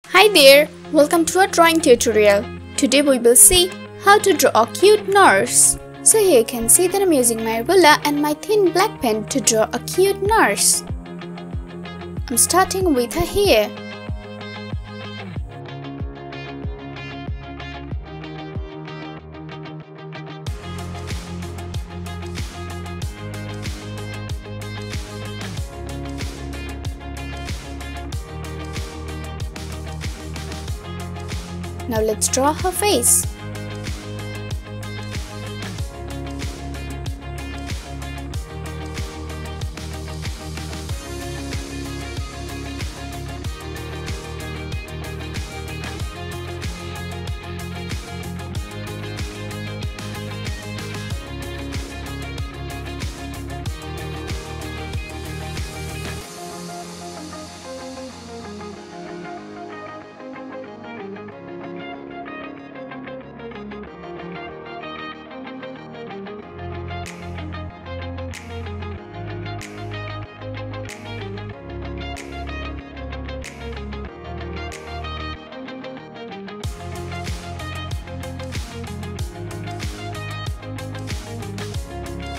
Hi there, welcome to our drawing tutorial. Today we will see how to draw a cute nurse. So here you can see that I'm using my ruler and my thin black pen to draw a cute nurse. I'm starting with her hair. Now let's draw her face.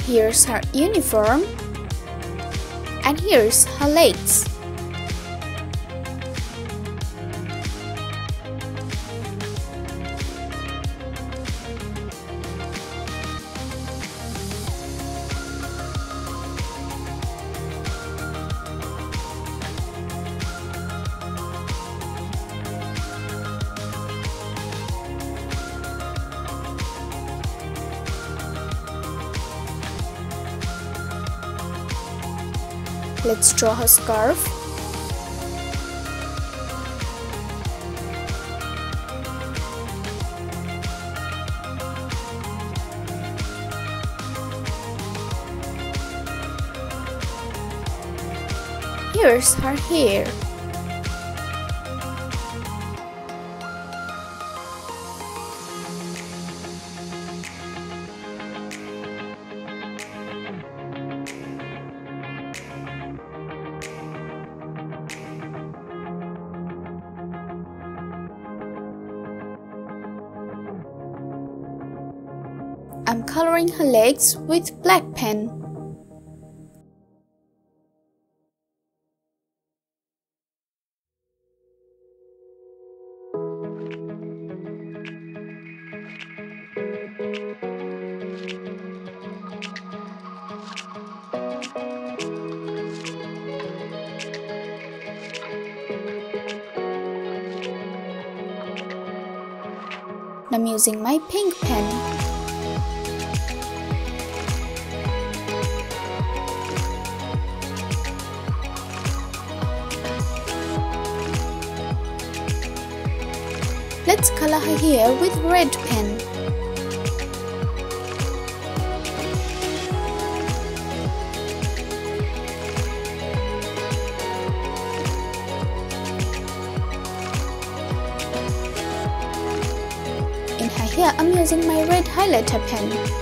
Here's her uniform, and here's her legs. Let's draw her scarf. Here's her hair. I'm coloring her legs with black pen. I'm using my pink pen. Let's color her hair with red pen. In her hair, I'm using my red highlighter pen.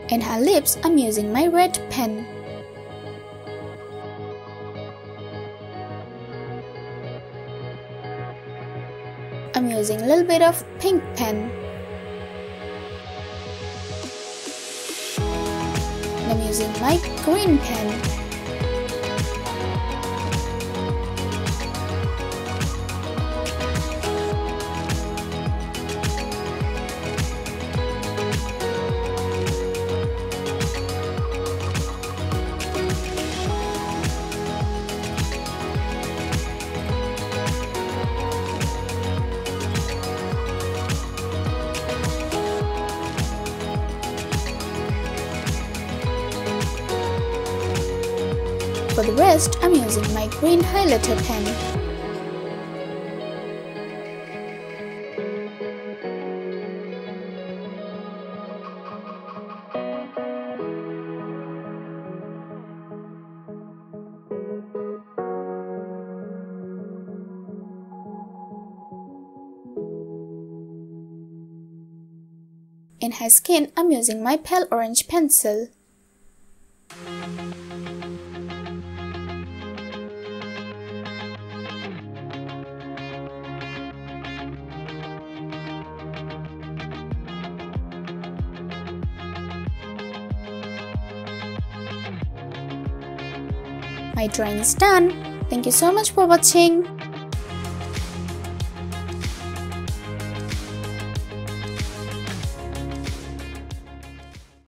In her lips, I'm using my red pen. I'm using a little bit of pink pen. I'm using my green pen. For the rest, I'm using my green highlighter pen. In her skin, I'm using my pale orange pencil. My drawing is done. Thank you so much for watching.